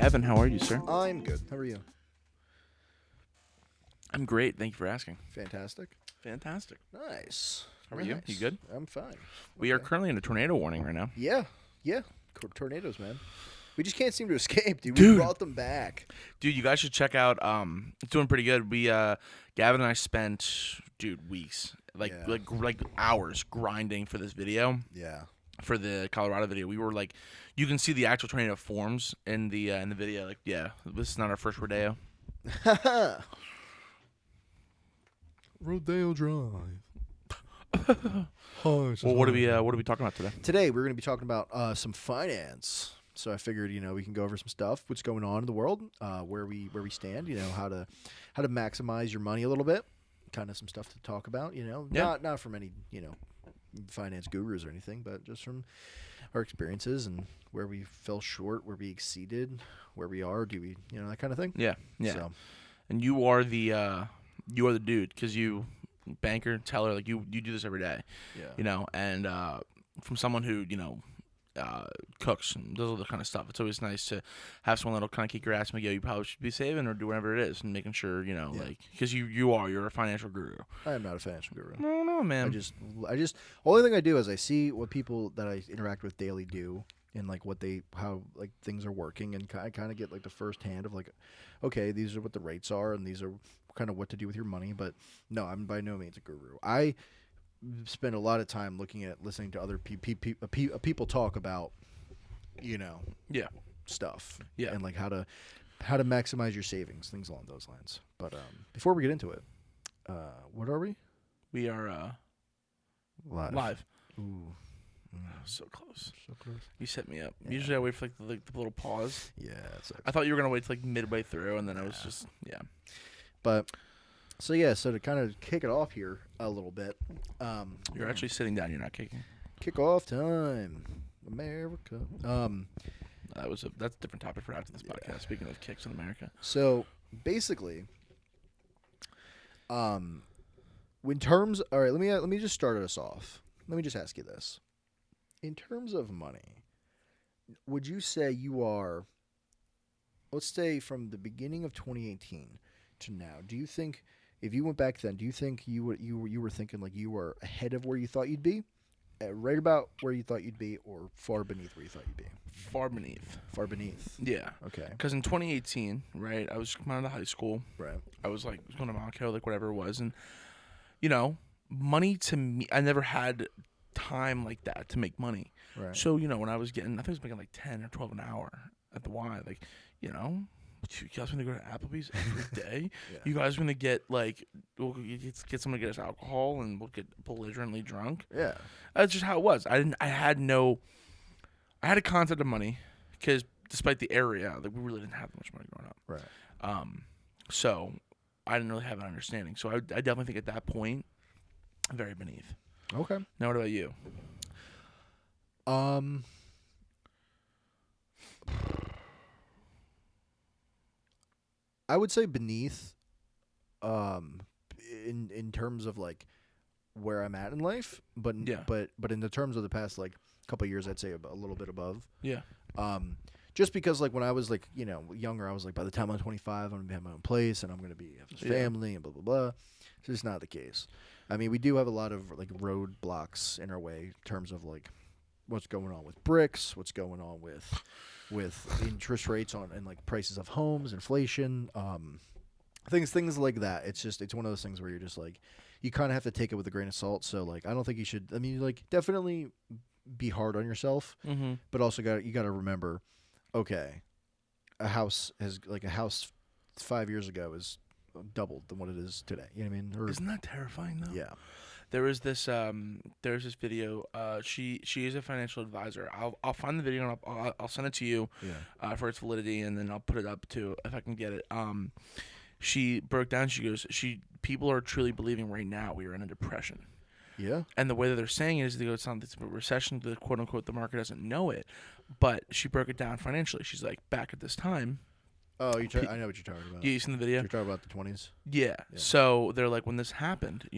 Gavin, how are you, sir? I'm good. How are you? I'm great. Thank you for asking. Fantastic. Fantastic. Nice. How are you? You Nice. good? I'm fine. We are Okay. currently in a tornado warning right now. Yeah. Yeah. Tornadoes, man. We just can't seem to escape, dude. Dude. We brought them back. Dude, you guys should check out it's doing pretty good. We Gavin and I spent weeks, Yeah. like hours grinding for this video. Yeah. For the Colorado video. We were like, you can see the actual tornado forms in the video. Like, yeah, this is not our first rodeo. Rodeo Drive. Well, what are we talking about today? Today we're going to be talking about some finance. So I figured, we can go over some stuff, what's going on in the world, where we stand, how to maximize your money a little bit, kind of some stuff to talk about, not from any, finance gurus or anything, but just from our experiences and where we fell short, where we exceeded, where we are, do we, that kind of thing. Yeah, yeah. So, And you are the dude, because you banker, teller, like you do this every day. yeah. And from someone who cooks and does all that kind of stuff, it's always nice to have someone that'll kind of kick your ass and be like, yo, you probably should be saving or do whatever it is and making sure because you're a financial guru. I am not a financial guru. No, man. I just only thing I do is I see what people that I interact with daily do and like how things are working, and I kind of get like the first hand of like, okay, these are what the rates are and these are kind of what to do with your money. But no, I'm by no means a guru. I spend a lot of time listening to other people talk about, Yeah. stuff, Yeah. and like how to maximize your savings, things along those lines. But before we get into it, what are we? We are live. Ooh. So close. So close. You set me up. Yeah. Usually I wait for the little pause. Yeah, that's I thought you were gonna wait till midway through, and then I was just But so to kind of kick it off here a little bit, You're actually sitting down. You're not kicking. kick off time, America. That's a different topic for after this podcast. Speaking of kicks in America. So basically, when terms, all right, let me just start us off. Let me just ask you this: in terms of money, would you say you are? Let's say from the beginning of 2018 to now. Do you think if you went back then, do you think you were thinking like you were ahead of where you thought you'd be, right about where you thought you'd be, or far beneath where you thought you'd be? Far beneath. Far beneath. Yeah. Okay. Because in 2018, right, I was coming out of high school. Right. I was going to Mount Carroll, whatever it was, and money to me, I never had time like that to make money. Right. So when I was getting, I think I was making like 10 or 12 an hour at the Y, you guys gonna go to Applebee's every day. Yeah. You guys gonna get we'll get someone to get us alcohol and we'll get belligerently drunk. Yeah. That's just how it was. I had a concept of money because despite the area, we really didn't have much money growing up. Right. So I didn't really have an understanding. So I definitely think at that point, very beneath. Okay. Now, what about you? I would say beneath, in terms of like where I'm at in life, but Yeah. but in the terms of the past couple of years, I'd say a little bit above. Yeah. Just because when I was younger, I was by the time I'm 25, I'm gonna have my own place and I'm gonna have this family and blah blah blah. It's just not the case. I mean, we do have a lot of roadblocks in our way in terms of what's going on with bricks, what's going on with interest rates and prices of homes, inflation, things like that. It's one of those things where you're just you kind of have to take it with a grain of salt. So I don't think you should. I mean, definitely be hard on yourself, Mm-hmm. but also you got to remember, okay, a house 5 years ago is doubled than what it is today. You know what I mean? Or, Isn't that terrifying though? yeah. There was this video. She is a financial advisor. I'll find the video and I'll send it to you for its validity, and then I'll put it up too if I can get it. She broke down. She goes, people are truly believing right now we are in a depression. Yeah. And the way that they're saying it is it's not a recession. The quote unquote the market doesn't know it, but she broke it down financially. She's like, back at this time. Oh, I know what you're talking about. You seen the video? You're talking about the 20s. Yeah. So they're like, when this happened,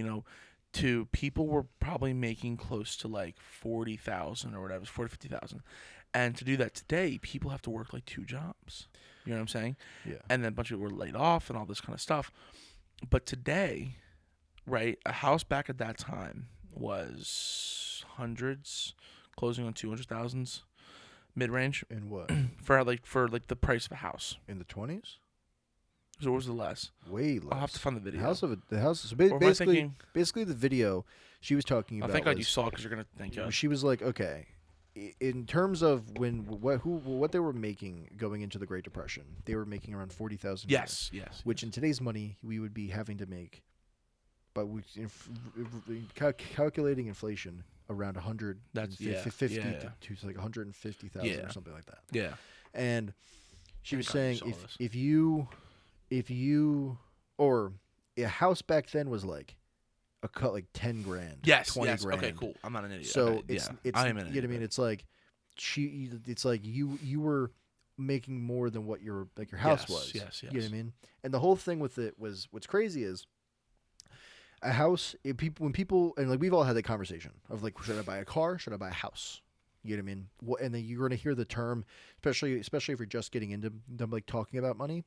people were probably making close to 40,000 or whatever, 40,000, 50,000, and to do that today, people have to work 2 jobs. You know what I'm saying? Yeah. And then a bunch of people were laid off and all this kind of stuff. But today, right, a house back at that time was hundreds, closing on 200,000s, mid range In what? for like the price of a house. In the 20s? So what was the less? Way less. I'll have to find the video. The house. So Or am I basically, thinking? basically the video she was talking I about. think you was, saw because you're gonna think. she was like, okay, in terms of what they were making going into the Great Depression, they were making around 40,000. Yes. Which in today's money we would be having to make, but calculating inflation around 100. That's 50 yeah. to like 150,000 or something like that. Yeah. And she was Thank God you saying saw this. if you or a house back then was like a cut like 10 grand. Yes. 20 yes. grand. Okay. Cool. I'm not an idiot. So Okay, it's I am an you know idiot. what I mean? It's like it's like you were making more than what your house Yes, was. yes, You know what I yes. mean? And the whole thing with it was what's crazy is a house. When people and like we've all had that conversation of like, should I buy a car? Should I buy a house? You know what I mean? And then you're gonna hear the term, especially if you're just getting into them like talking about money,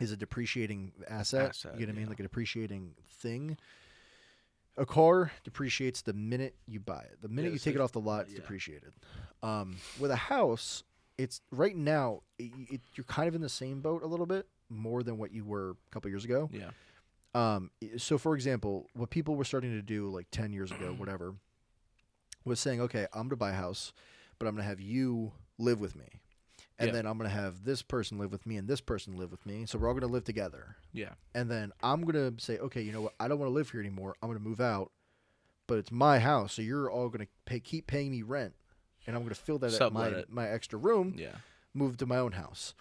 is a depreciating asset. You know what I mean? Yeah. Like a depreciating thing. A car depreciates the minute you buy it. The minute Yeah, you so take it off the lot, it's yeah. depreciated. With a house, it's right now you're kind of in the same boat a little bit more than what you were a couple years ago. Yeah. So for example, what people were starting to do like 10 years ago, whatever, was saying, okay, I'm going to buy a house, but I'm going to have you live with me. And Yeah. then I'm going to have this person live with me and this person live with me. So we're all going to live together. Yeah. And then I'm going to say, okay, you know what? I don't want to live here anymore. I'm going to move out, but it's my house. So you're all going to keep paying me rent. And I'm going to fill that at Sublet it. my extra room, Yeah. move to my own house.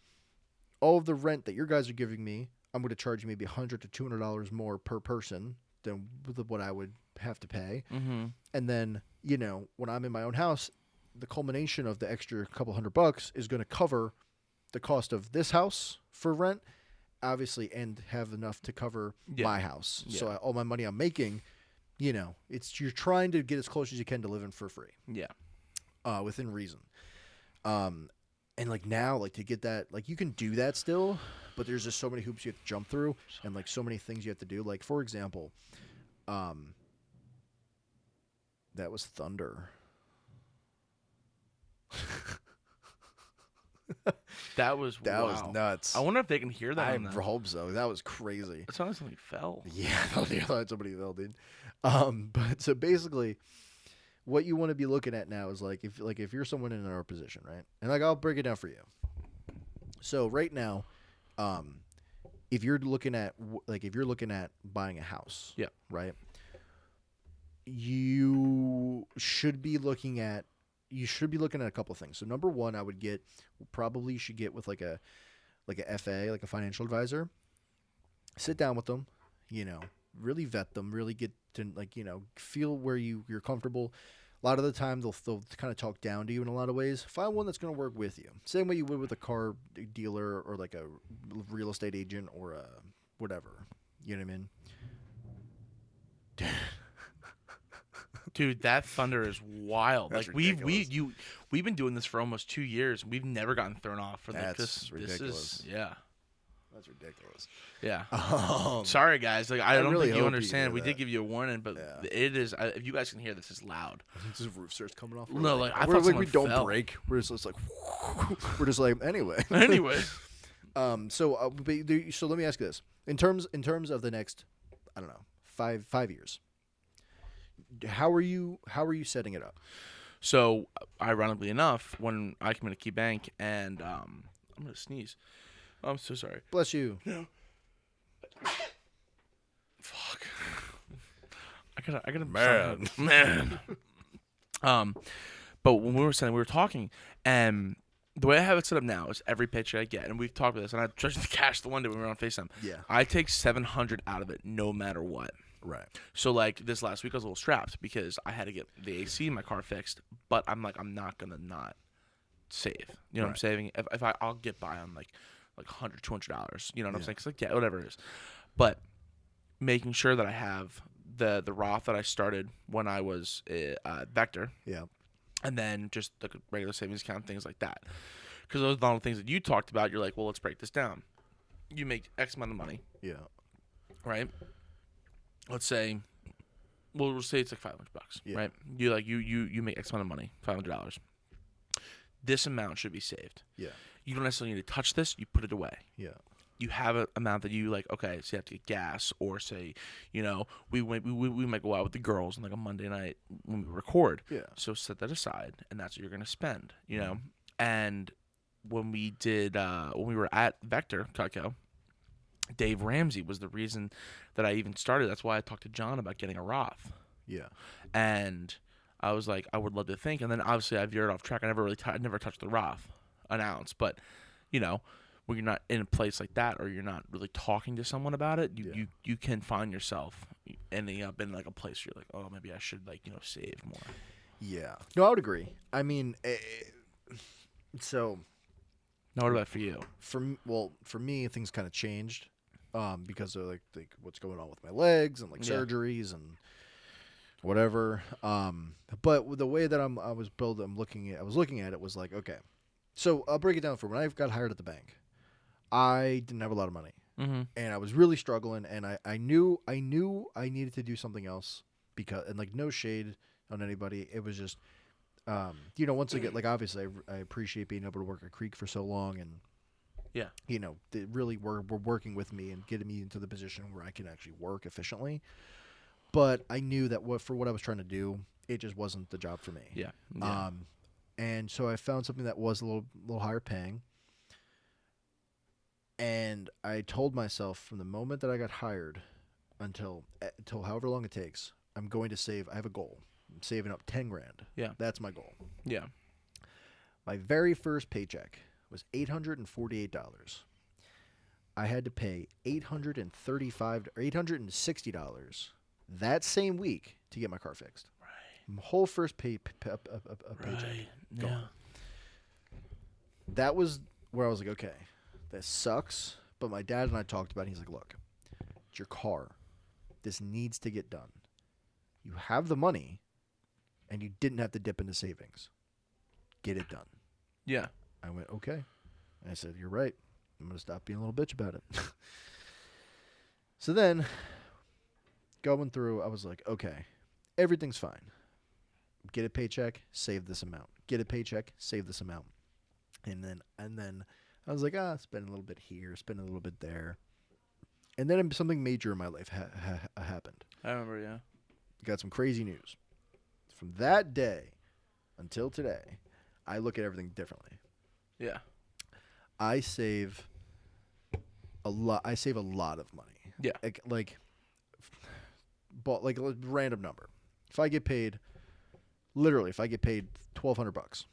All of the rent that your guys are giving me, I'm going to charge you maybe $100 to $200 more per person than what I would have to pay. Mm-hmm. And then, you know, when I'm in my own house, the culmination of the extra couple $100 is going to cover the cost of this house for rent, obviously, and have enough to cover my house. Yeah. So all my money I'm making, you know, you're trying to get as close as you can to living for free. Yeah. Within reason. And like now, like to get that, like you can do that still, but there's just so many hoops you have to jump through and like so many things you have to do. Like for example, that was thunder. That was Was nuts. I wonder if they can hear that. I on that. hope so. That was crazy. It sounded like something fell. Yeah, I thought somebody fell, dude. But so basically, what you want to be looking at now is like if you're someone in our position, right? And like I'll break it down for you. So right now, if you're looking at buying a house, Yeah. right? You should be looking at a couple things. So number one, you should get with like a FA, like a financial advisor. Sit down with them, you know, really vet them, really get to like, you know, feel where you're comfortable. A lot of the time they'll kind of talk down to you in a lot of ways. Find one that's going to work with you. Same way you would with a car dealer or like a real estate agent or a whatever. You know what I mean? Dude, that thunder is wild. That's like ridiculous. we've been doing this for almost 2 years. We've never gotten thrown off for like That's this. ridiculous. This is yeah. That's ridiculous. Yeah. Um, Sorry guys. Like I don't really think you hope you understand. hear We that. did give you a warning, but Yeah. it is. If you guys can hear this, it's loud. This roof starts coming off. No, like, I we're thought like we someone don't fell. break. We're just like we're just like anyway. Anyway, So let me ask you this: in terms of the next, I don't know, five years, how are you setting it up? so ironically enough, when I came into Key Bank and I'm gonna sneeze. I'm so sorry. Bless you. Fuck. I gotta Man. man. But when we were talking, and the way I have it set up now is every paycheck I get, and we've talked about this, and I charged the cash the one day when we were on FaceTime. Yeah. I take $700 out of it no matter what. Right. So like this last week I was a little strapped because I had to get the AC in my car fixed, but I'm not gonna not save. You know what I'm Right. saving? If I'll get by on like $100, $200. You know what I'm Yeah. saying? 'Cause like yeah, whatever it is. But making sure that I have the Roth that I started when I was Vector, Yeah. and then just like a regular savings account, things like that. Because those are all the things that you talked about. You're like, well, let's break this down. You make X amount of money, Yeah. right? Let's say, well, we'll say it's like $500, Yeah. right? You make X amount of money, $500. This amount should be saved. Yeah. You don't necessarily need to touch this. You put it away. Yeah. You have an amount that you like. Okay, so you have to get gas, or say, we might go out with the girls on like a Monday night when we record. Yeah. So set that aside, and that's what you're gonna spend. And when we were at Vector Cutco, Dave Ramsey was the reason that I even started. That's why I talked to John about getting a Roth. Yeah. And I was like, I would love to think. And then obviously I veered off track. I never touched the Roth an ounce. But, when you're not in a place like that, or you're not really talking to someone about it, you can find yourself ending up in like a place where you're like, oh, maybe I should save more. Yeah. No, I would agree. I mean, so. Now, what about for you? For me, things kind of changed, because of like what's going on with my legs and like surgeries and whatever. But the way that I was looking at it was like, okay, so I'll break it down. For when I got hired at the bank, I didn't have a lot of money, and I was really struggling, and I knew I needed to do something else, because, and like, no shade on anybody, it was just. Once again, like, obviously I appreciate being able to work at Creek for so long, and they really were working with me and getting me into the position where I can actually work efficiently. But I knew that for what I was trying to do, it just wasn't the job for me. Yeah. And so I found something that was a little higher paying. And I told myself, from the moment that I got hired until however long it takes, I'm going to save. I have a goal. I'm saving up $10,000. Yeah. That's my goal. Yeah. My very first paycheck was $848. I had to pay $835 or $860 that same week to get my car fixed. Right. My whole first paycheck. Right. Gone. Yeah. That was where I was like, okay, this sucks. But my dad and I talked about it. He's like, look, it's your car. This needs to get done. You have the money, and you didn't have to dip into savings. Get it done. Yeah. I went, okay. And I said, you're right. I'm going to stop being a little bitch about it. So then, going through, I was like, okay, everything's fine. Get a paycheck, save this amount. Get a paycheck, save this amount. And then I was like, spend a little bit here, spend a little bit there. And then something major in my life happened. I remember, yeah. Got some crazy news. From that day until today, I look at everything differently. Yeah. I save a lot. I save a lot of money. Yeah. Like a random number. If I get paid $1,200,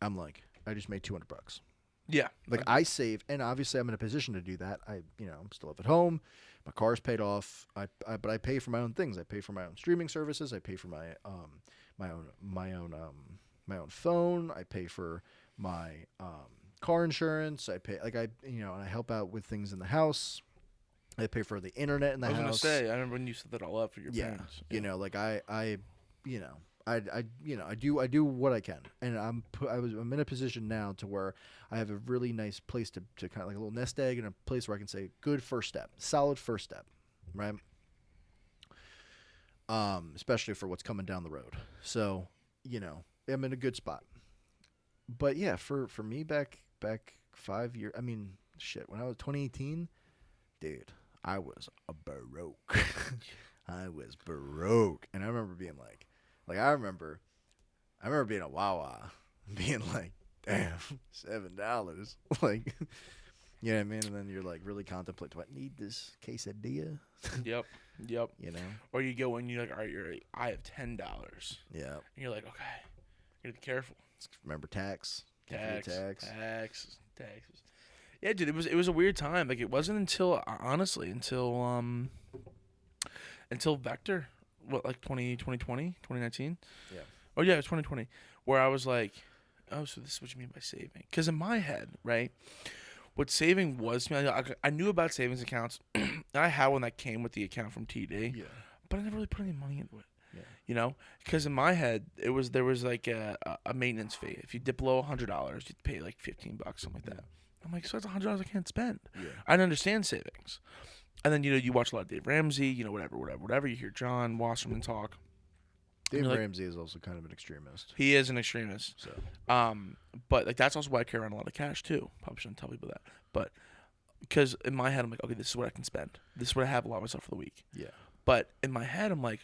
I'm like, I just made $200. Yeah. Like, I save, and obviously I'm in a position to do that. I'm still up at home. My car's paid off. But I pay for my own things. I pay for my own streaming services. I pay for my own phone. I pay for my car insurance. I pay, and I help out with things in the house. I pay for the internet in the house. I was gonna say, I remember when you set that all up for your parents. Yeah. I do what I can, and I'm in a position now to where I have a really nice place to kind of like a little nest egg, and a place where I can say good first step, solid first step, right? Especially for what's coming down the road. So, I'm in a good spot. But yeah, for me back 5 years, I mean, shit, when I was 2018, dude, I was broke. I was broke, and I remember being like I remember being a Wawa, being like, damn, $7, like, you know what I mean? And then you're like really contemplate, do I need this quesadilla? Yep. Or you go and you're like, all right, I have $10. Yeah. And you're like, okay, you gotta be careful. Remember taxes. Yeah, dude, it was a weird time. Like, it wasn't until Vector, like 2020, 2019? Yeah. Oh, yeah, it was 2020, where I was like, oh, so this is what you mean by saving. Because in my head, right, what saving was to me, I knew about savings accounts. I had one that came with the account from TD, Yeah. but I never really put any money into it. Yeah. You know, because in my head there was like a maintenance fee. If you dip below $100, you'd pay like $15, something like that. I'm like, so that's $100 I can't spend. Yeah. I don't understand savings. And then you watch a lot of Dave Ramsey, whatever. You hear John Wasserman talk. Dave like, Ramsey is also kind of an extremist. He is an extremist. So, but like that's also why I carry around a lot of cash too. Probably shouldn't tell people that, but because in my head I'm like, okay, this is what I can spend. This is what I have allowed myself for the week. yeah. But in my head I'm like,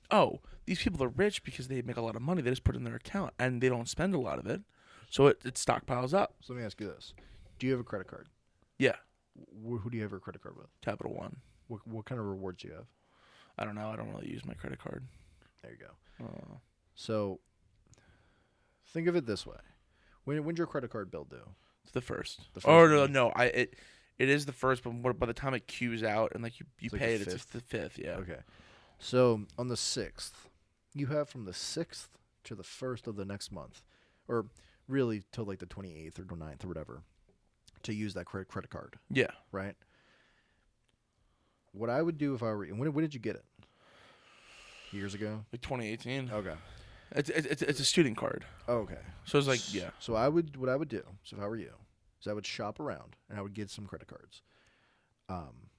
oh, these people are rich because they make a lot of money. They just put it in their account and they don't spend a lot of it, so it stockpiles up. So let me ask you this: do you have a credit card? Yeah. Who do you have a credit card with? Capital One. What kind of rewards do you have? I don't know. I don't really use my credit card. There you go. So think of it this way: when's your credit card bill due? It's the first. The first or one? no, it is the first, but by the time it queues out and like you It's like pay the it, it's the fifth. Yeah. Okay. So on the 6th, you have from the 6th to the 1st of the next month, or really till like the 28th or 29th or whatever, to use that credit card, Yeah. right? What I would do if I were when did you get it? Years ago? Like 2018. Okay. It's a student card. Okay. So it's like, yeah. So what I would do, so if I were you, is I would shop around and I would get some credit cards.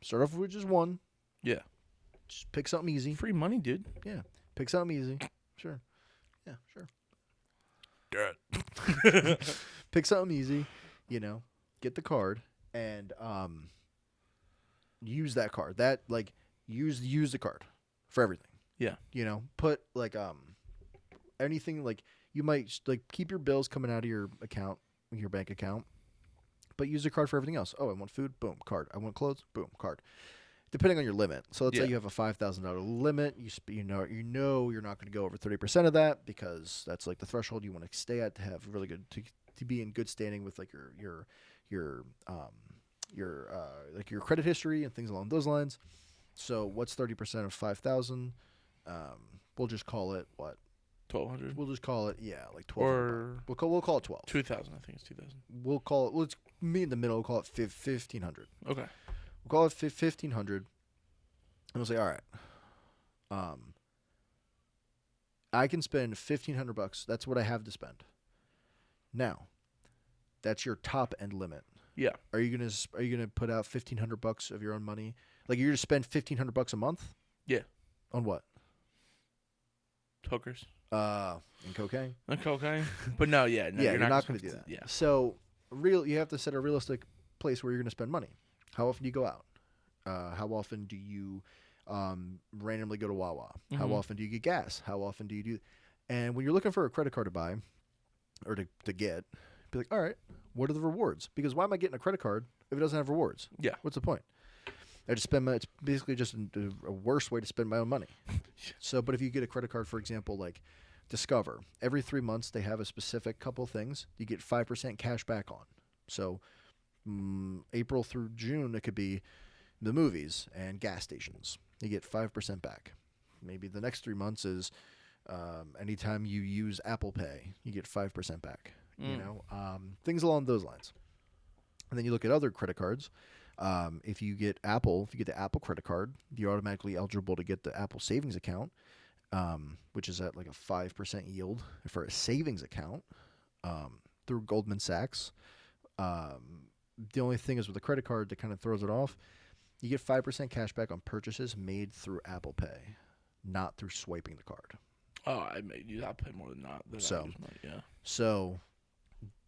Start off with just one. Yeah. Just pick something easy. Free money, dude. Yeah. Pick something easy. Sure. Yeah, sure. Good. Pick something easy, get the card and use that card. That like use the card for everything. Yeah. Put like anything like you might like keep your bills coming out of your account, your bank account, but use the card for everything else. Oh, I want food, boom, card. I want clothes, boom, card. Depending on your limit. So let's say you have a $5,000 limit. You know you're not going to go over 30% of that because that's like the threshold you want to stay at to have really good to be in good standing with like your like your credit history and things along those lines. So what's 30% of 5,000? We'll just call it what? 1,200. We'll just call it like 12. Or we'll call it 12. 2,000. I think it's 2,000. We'll call it. Let's meet in the middle. We'll call it 1,500. Okay. We'll call it 1,500, and we'll say, all right. I can spend $1,500. That's what I have to spend. Now, that's your top end limit. Yeah. Are you gonna put out $1,500 of your own money? Like you're gonna spend $1,500 a month? Yeah. On what? Hookers. And cocaine. And cocaine. But no, yeah, You're not gonna do that. Yeah. So you have to set a realistic place where you're gonna spend money. How often do you go out? How often do you randomly go to Wawa? Mm-hmm. How often do you get gas? How often do you do? And when you're looking for a credit card to buy or to get, be like, all right, what are the rewards? Because why am I getting a credit card if it doesn't have rewards? Yeah. What's the point? I just spend it's basically just a worse way to spend my own money. So, but if you get a credit card, for example, like Discover, every 3 months they have a specific couple things you get 5% cash back on. So April through June, it could be the movies and gas stations. You get 5% back. Maybe the next 3 months is anytime you use Apple Pay, you get 5% back. Things along those lines. And then you look at other credit cards. If you get the Apple credit card, you're automatically eligible to get the Apple savings account, which is at like a 5% yield for a savings account through Goldman Sachs. The only thing is with the credit card that kind of throws it off, you get 5% cash back on purchases made through Apple Pay, not through swiping the card. Oh, I use Apple Pay more than not. So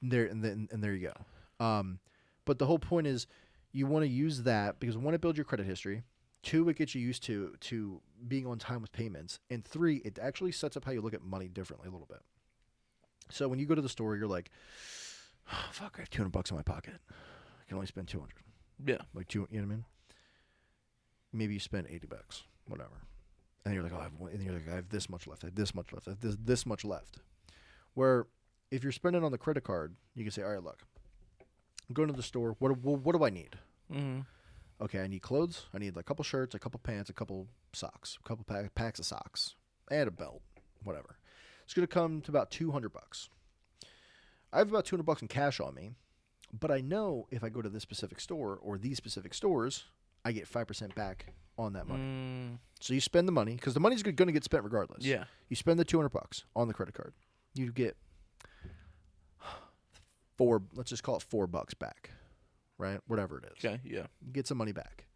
there you go. But the whole point is you want to use that because 1, it builds your credit history. 2, it gets you used to being on time with payments. And 3, it actually sets up how you look at money differently a little bit. So when you go to the store, you're like, oh, fuck, I have $200 in my pocket. I can only spend $200. Yeah. Like you know what I mean? Maybe you spend $80, whatever. And you're like, I have this much left. I have this much left. I have this much left. Where if you're spending on the credit card, you can say, all right, look, I'm going to the store. What do I need? Mm-hmm. Okay, I need clothes. I need a couple shirts, a couple pants, a couple socks, a couple packs of socks, and a belt, whatever. It's going to come to about $200. I have about $200 in cash on me, but I know if I go to this specific store or these specific stores, I get 5% back on that money. Mm, So you spend the money because the money's going to get spent regardless. yeah. You spend the $200 on the credit card. You get let's just call it $4 back, right? Whatever it is. Okay. Yeah. You get some money back.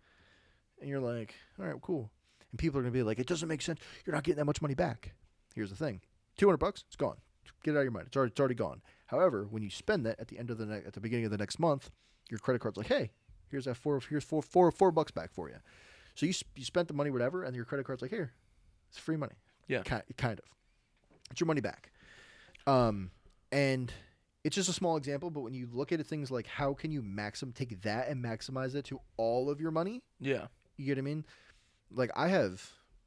And you're like, all right, cool. And people are going to be like, it doesn't make sense. You're not getting that much money back. Here's the thing. $200, it's gone. Get it out of your mind. It's already gone. However, when you spend that at the end of at the beginning of the next month, your credit card's like, hey, here's $4 back for you. So you spent the money, whatever, and your credit card's like, here, it's free money. Yeah. Kind of. It's your money back. And it's just a small example, but when you look at things like how can you take that and maximize it to all of your money? Yeah. You get what I mean? Like I have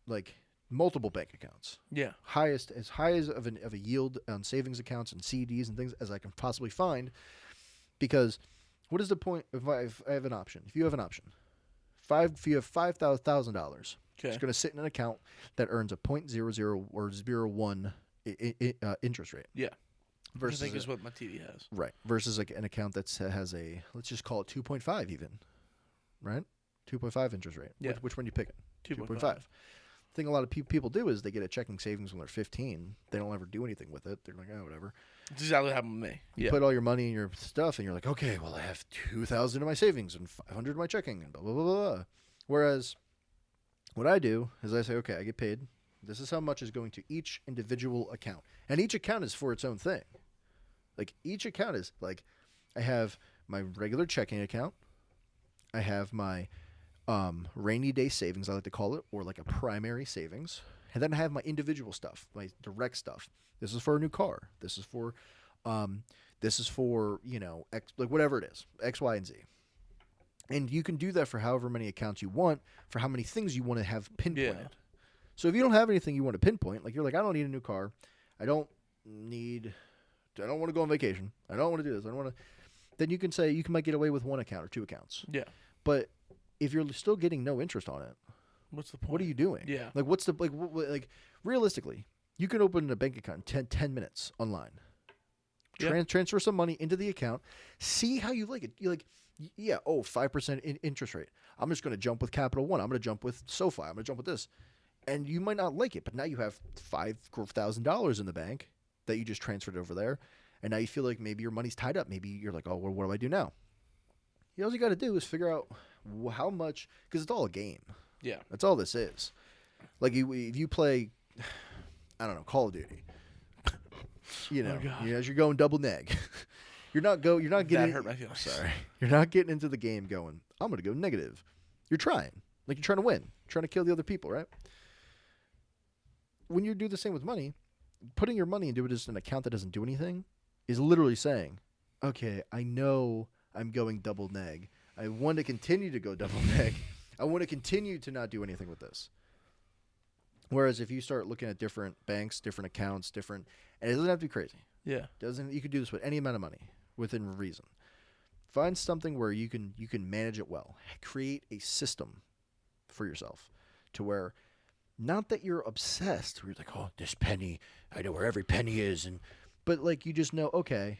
like multiple bank accounts. Yeah. As high as of a yield on savings accounts and CDs and things as I can possibly find. Because what is the point if I have an option? If you have an option, if you have $5,000, Okay. it's going to sit in an account that earns a 0.00 or 0.01 interest rate. Yeah. Versus I think is what my TV has. Right. Versus like an account that has let's just call it 2.5 even. Right? 2.5 interest rate. Yeah. Which one do you pick? 2.5. The thing a lot of people do is they get a checking savings when they're 15. They don't ever do anything with it. They're like, oh, whatever. That's exactly what happened with me. You Yeah. put all your money in your stuff, and you're like, okay, well, I have 2,000 in my savings and 500 in my checking, and blah, blah, blah, blah. Whereas what I do is I say, okay, I get paid. This is how much is going to each individual account. And each account is for its own thing. Like, each account is, like, I have my regular checking account. I have my rainy day savings, I like to call it, or like a primary savings. And then I have my individual stuff, my direct stuff. This is for a new car. This is for, you know, like whatever it is, X, Y, and Z. And you can do that for however many accounts you want, for how many things you want to have pinpointed. Yeah. So if you don't have anything you want to pinpoint, like you're like, I don't need a new car. I don't want to go on vacation. I don't want to do this. I don't want to. Then you can say you might get away with one account or two accounts. Yeah. But if you're still getting no interest on it, What's the point? what are you doing? Yeah. Like what's the like realistically, you can open a bank account in 10 minutes online. Yeah. Transfer some money into the account. See how you like it. You like, yeah, 5% interest rate. I'm just going to jump with Capital One. I'm going to jump with SoFi. I'm going to jump with this. And you might not like it, but now you have $5,000 in the bank that you just transferred over there. And now you feel like maybe your money's tied up. Maybe you're like, oh, well, what do I do now? All you got to do is figure out how much, because it's all a game. Yeah. That's all this is. Like if you play, I don't know, Call of Duty. You know, as you're going double neg, you're not getting. That hurt my feelings. Sorry, you're not getting into the game going, I'm going to go negative. You're trying, like you're trying to win, trying to kill the other people, right? When you do the same with money, putting your money into it as an account that doesn't do anything is literally saying, okay, I know I'm going double neg. I want to continue to go double neg. I want to continue to not do anything with this. Whereas if you start looking at different banks, different accounts, and it doesn't have to be crazy. Yeah. You could do this with any amount of money within reason. Find something where you can manage it well. Create a system for yourself to where, not that you're obsessed, where you're like, oh, this penny, I know where every penny is, but like you just know, okay,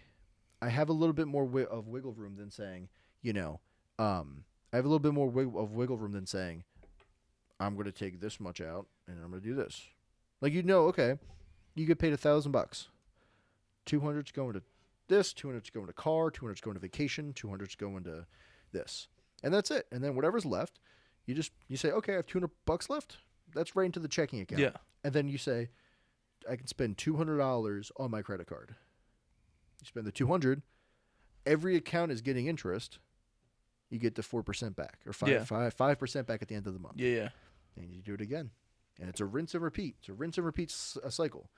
I have a little bit more of wiggle room than saying, you know, I have a little bit more of wiggle room than saying, I'm going to take this much out and I'm going to do this. Like, you know, okay, you get paid $1,000. 200's going to this, 200's going to car, 200's going to vacation, 200's going to this. And that's it. And then whatever's left, you say, okay, I have $200 left. That's right into the checking account. Yeah. And then you say, I can spend $200 on my credit card. You spend the $200, every account is getting interest. You get the 4% back, or 5% back at the end of the month. Yeah. And you do it again, and it's a rinse and repeat. It's a rinse and repeat cycle.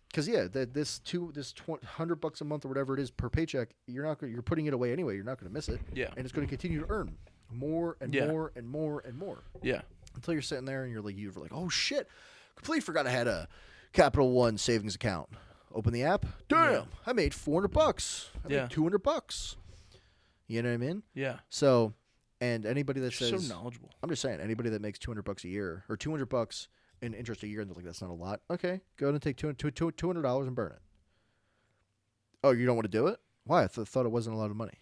Because this $100 a month or whatever it is per paycheck, you're putting it away anyway. You're not going to miss it. Yeah. And it's going to continue to earn more and more and more and more. Yeah. Until you're sitting there and you're like, oh shit, completely forgot I had a Capital One savings account. Open the app. Damn, Yeah. I made $400. I made $200. You know what I mean? Yeah. So, and anybody that You're says, so knowledgeable. I'm just saying, anybody that makes $200 a year or $200 in interest a year, and they're like, that's not a lot. Okay, go ahead and take $200 and burn it. Oh, you don't want to do it? Why? I thought it wasn't a lot of money.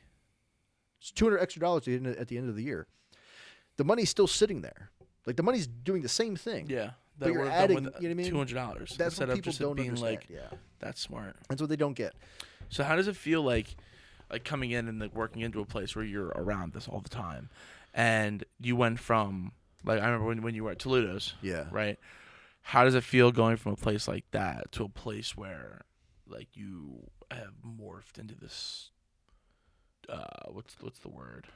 It's $200 extra at the end of the year. the money's still sitting there. Like the money's doing the same thing. Yeah. But you're adding, you know what I mean? $200 That's instead what of people just don't being understand. like, Yeah. that's smart. That's what they don't get. So how does it feel like coming in and like working into a place where you're around this all the time, and you went from like I remember when you were at Toledo's, Yeah. right? How does it feel going from a place like that to a place where like you have morphed into this? What's the word?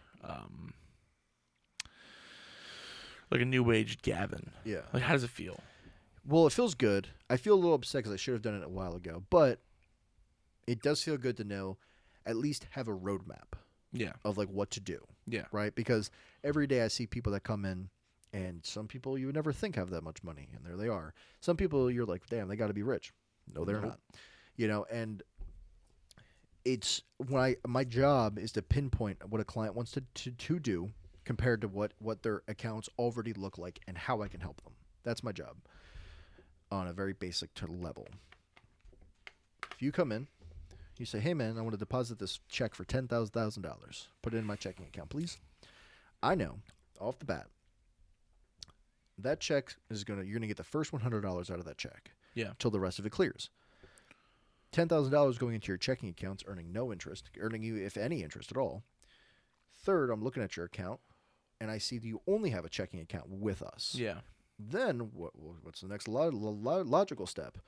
Like a new age Gavin. Yeah. Like how does it feel? Well, it feels good. I feel a little upset because I should have done it a while ago, but it does feel good to know, at least have a roadmap Yeah. of like what to do. Yeah. Right? Because every day I see people that come in, and some people you would never think have that much money, and there they are. Some people you're like, damn, they got to be rich. No, they're not. You know, and it's my job is to pinpoint what a client wants to do compared to what their accounts already look like and how I can help them. That's my job on a very basic level. If you come in, you say, hey man, I want to deposit this check for $10,000. Put it in my checking account, please. I know off the bat that check is you're gonna get the first $100 out of that check. Yeah. Till the rest of it clears. $10,000 going into your checking accounts, earning no interest, earning you if any interest at all. Third, I'm looking at your account, and I see that you only have a checking account with us. Yeah. Then what's the next logical step?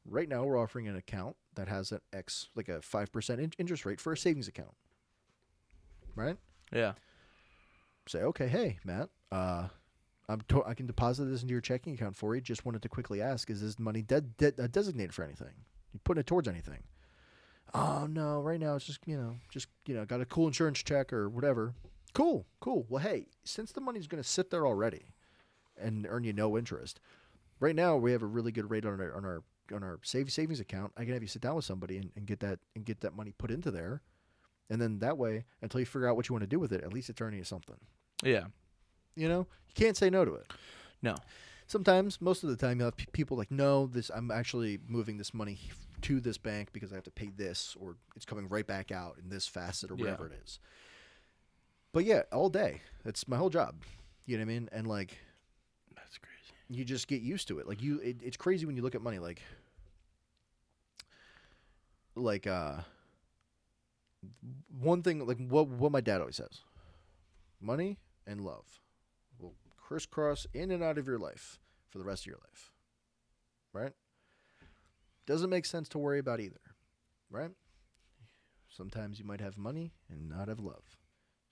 Right now, we're offering an account that has an like a 5% interest rate for a savings account. Right? Yeah. Say, okay, hey Matt, I can deposit this into your checking account for you. Just wanted to quickly ask, is this money designated for anything? You putting it towards anything? Oh no, right now it's just got a cool insurance check or whatever. Cool. Well, hey, since the money's going to sit there already and earn you no interest, right now we have a really good rate on our savings account. I can have you sit down with somebody and get that money put into there, and then that way, until you figure out what you want to do with it, at least it's earning you something. Yeah. You know, you can't say no to it. No. Sometimes, most of the time, you'll have people like, no, I'm actually moving this money to this bank because I have to pay this, or it's coming right back out in this facet or whatever it is. But yeah, all day. That's my whole job. You know what I mean? And like, that's crazy. You just get used to it. Like it's crazy when you look at money. Like one thing, like what my dad always says, money and love will crisscross in and out of your life for the rest of your life. Right? Doesn't make sense to worry about either. Right? Sometimes you might have money and not have love.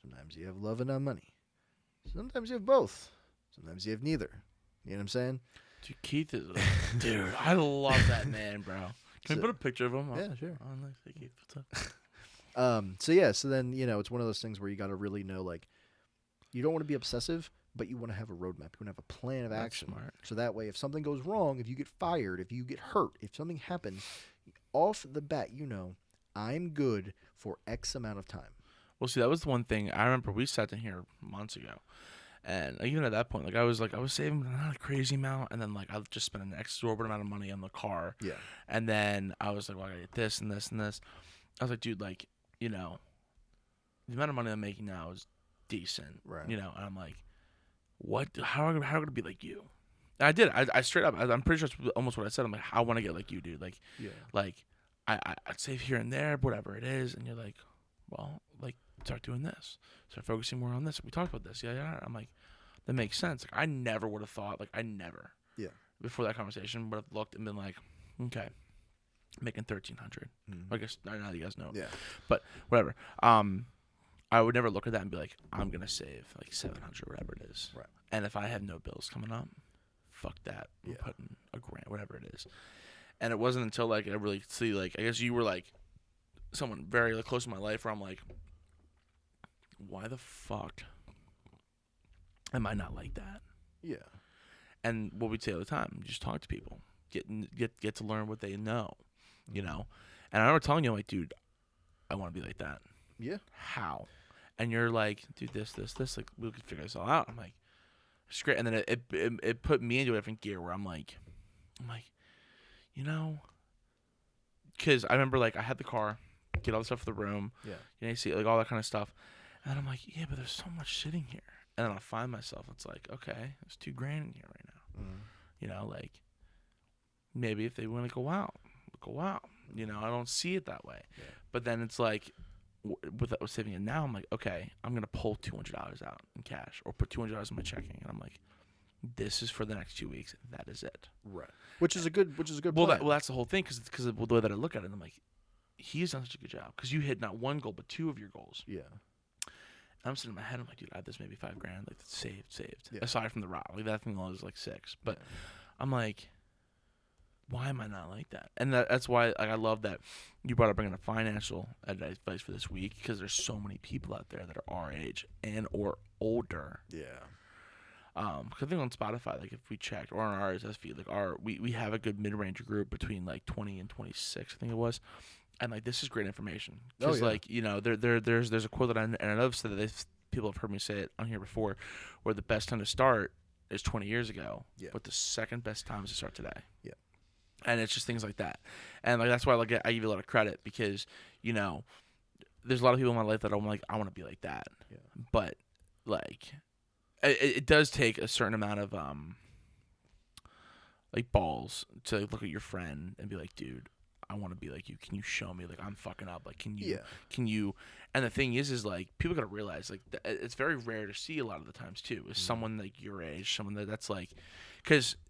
Sometimes you have love and not money. Sometimes you have both. Sometimes you have neither. You know what I'm saying? Dude, Keith is dude, I love that man, bro. Can we put a picture of him? Yeah, sure. Oh, nice. Hey, Keith, what's up? So then, it's one of those things where you got to really know, like, you don't want to be obsessive, but you want to have a roadmap. You want to have a plan of action. Smart. So that way, if something goes wrong, if you get fired, if you get hurt, if something happens, off the bat, I'm good for X amount of time. Well, see, that was the one thing I remember. We sat in here months ago, and even at that point, like I was saving not a crazy amount, and then like I just spent an exorbitant amount of money on the car. Yeah. And then I was like, well, I gotta get this and this and this. I was like, dude, like, the amount of money I'm making now is decent, right? And I'm like, what? How am I gonna be like you? And I did. I straight up. I'm pretty sure it's almost what I said. I'm like, I want to get like you, dude. Like, yeah. Like, I'd save here and there, whatever it is, and you're like, well, like, start doing this. Start focusing more on this. We talked about this. Yeah. I'm like, that makes sense. Like, I never would have thought. Like, I never. Yeah. Before that conversation, would have looked and been like, okay, making $1,300. Mm-hmm. I guess now you guys know. Yeah. But whatever. I would never look at that and be like, I'm gonna save like $700, whatever it is. Right. And if I have no bills coming up, fuck that. I'm Yeah. putting $1,000, whatever it is. And it wasn't until like I really see, like, I guess you were like someone very like, close to my life where I'm like, why the fuck am I not like that? Yeah. And what we'd say all the time, just talk to people, get to learn what they know, And I remember telling you, like, dude, I want to be like that. Yeah. How? And you're like, dude, this, like, we could figure this all out. I'm like, it's great. And then it put me into a different gear where I'm like, because I remember, like, I had the car, get all the stuff for the room, yeah, you see, like, all that kind of stuff. And then I'm like, yeah, but there's so much sitting here. and then I'll find myself. It's like, okay, there's $2,000 in here right now. You know, like maybe if they want to go out. You know, I don't see it that way. Yeah. But then it's like, with saving it now, I'm like, okay, I'm gonna pull $200 out in cash or put $200 in my checking, and I'm like, this is for the next 2 weeks. That is it. Right. Which is a good. Well, plan. that's the whole thing because of the way that I look at it. I'm like, he's done such a good job because you hit not one goal but 2 of your goals. Yeah. And I'm sitting in my head. I'm like, dude, I have this maybe $5,000 like saved. Yeah. Aside from the rock, like that thing was like 6. But I'm like, why am I not like that? And that's why like I love that you brought up bringing a financial advice for this week because there's so many people out there that are our age and or older. Yeah. Because I think on Spotify, like if we checked, or on our RSS feed, like we have a good mid-range group between like 20 and 26, I think it was, and like this is great information. Because like you know there's a quote that and I know that people have heard me say it on here before, where the best time to start is 20 years ago, but the second best time is to start today. Yeah. And it's just things like that, and like that's why like I give you a lot of credit because you know there's a lot of people in my life that I'm like I want to be like that, but like. It does take a certain amount of like balls to like, look at your friend and be like, dude, I want to be like you. Can you show me like I'm fucking up? Like, can you? And the thing is like people gotta realize like it's very rare to see a lot of the times too. Is someone like your age, someone that's like,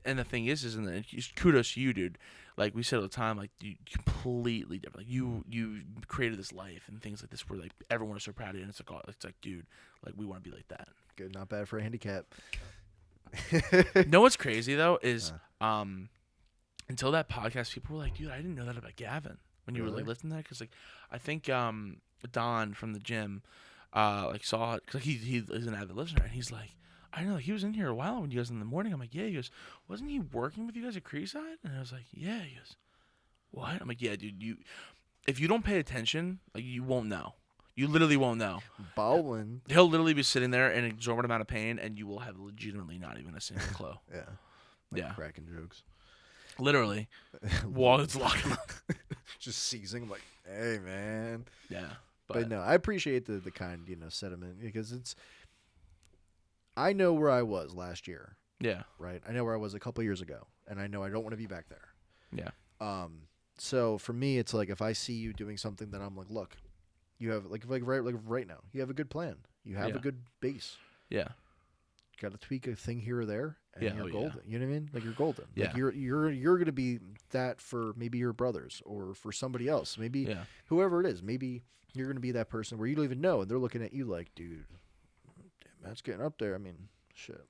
and the thing is and kudos to you, dude. Like we said all the time, like you completely different. Like you created this life and things like this where like everyone is so proud of you, and it's like, dude, like we want to be like that. Good, not bad for a handicap. Know what's crazy though is until that podcast, people were like, dude, I didn't know that about Gavin when you were like listening to that because like I think Don from the gym like saw it because he is an avid listener and he's like, I know, like, he was in here a while when you guys in the morning. I'm like, yeah. He goes, wasn't he working with you guys at Creekside? And I was like, yeah. He goes, what? I'm like, yeah, dude. If you don't pay attention, like you won't know. You literally won't know. Baldwin. He'll literally be sitting there in an exorbitant amount of pain, and you will have legitimately not even a single clue. Yeah. Cracking jokes. Literally. While it's locking up. Just seizing. I'm like, hey, man. Yeah. But no, I appreciate the kind, sentiment because I know where I was last year. Yeah. Right? I know where I was a couple years ago, and I know I don't want to be back there. Yeah. So for me, it's like if I see you doing something that I'm like, look, you have like right now, you have a good plan. You have a good base. Yeah. Got to tweak a thing here or there, and you're golden. Yeah. You know what I mean? Like you're golden. Yeah. Like you're gonna be that for maybe your brothers or for somebody else. Maybe whoever it is. Maybe you're gonna be that person where you don't even know, and they're looking at you like, dude, damn, that's getting up there. I mean, shit.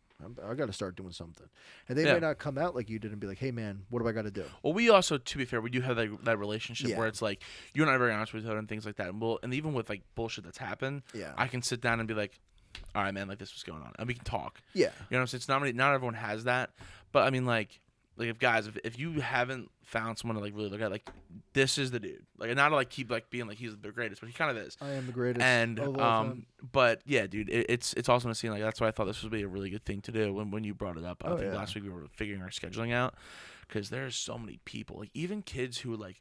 I got to start doing something. And they might not come out like you did and be like, hey, man, what do I got to do? Well, we also, to be fair, we do have that relationship where it's like, you and I are very honest with each other and things like that. And even with like bullshit that's happened, I can sit down and be like, all right, man, like this was going on. And we can talk. Yeah. You know what I'm saying? It's not everyone has that. But I mean, like if you haven't found someone to like really look at, like this is the dude. Like not to like keep like being like he's the greatest, but he kind of is. I am the greatest. And but yeah, dude, it's awesome to see. Like that's why I thought this would be a really good thing to do when you brought it up. I think last week we were figuring our scheduling out because there's so many people, like even kids who like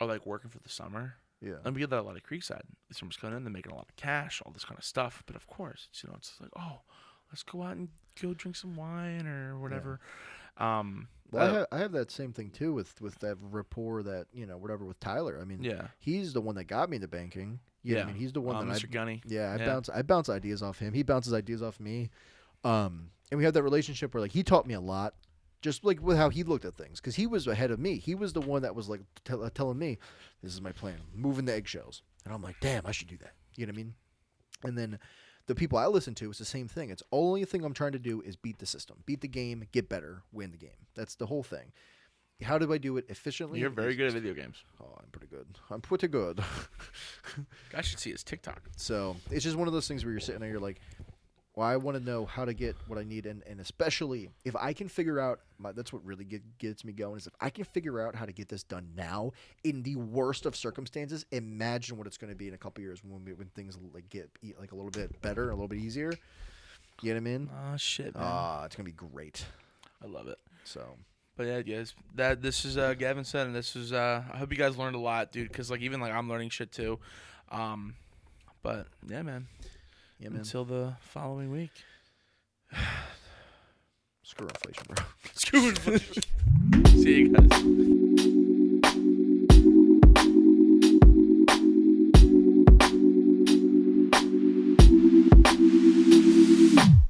are like working for the summer. Yeah. And we get that a lot of Creekside. The summer's coming in, they're making a lot of cash, all this kind of stuff. But of course, it's like, oh, let's go out and go drink some wine or whatever. Yeah. Well, I have that same thing too with that rapport that whatever with Tyler. I mean, he's the one that got me into banking. You know what I mean, he's the one that Mr. Gunny. Yeah, I bounce ideas off him. He bounces ideas off me. And we have that relationship where like he taught me a lot, just like with how he looked at things, because he was ahead of me. He was the one that was like telling me, "This is my plan, moving the eggshells," and I'm like, "Damn, I should do that." You know what I mean? And then the people I listen to, it's the same thing. It's only thing I'm trying to do is beat the system, beat the game, get better, win the game. That's the whole thing. How do I do it efficiently? You're very good at video games. Oh, I'm pretty good. I should see his TikTok. So it's just one of those things where you're sitting there, you're like, well, I want to know how to get what I need, and especially if I can figure out, that's what really gets me going, is if I can figure out how to get this done now in the worst of circumstances, imagine what it's going to be in a couple years when things like get like a little bit better, a little bit easier. You know what I mean? Oh, shit, man. It's going to be great. I love it. So... But yeah, guys, this is Gavin said, and this is I hope you guys learned a lot, dude, because like even like I'm learning shit too. But yeah, man. Yeah, man. Until the following week. Screw inflation, bro. Screw inflation. See you guys.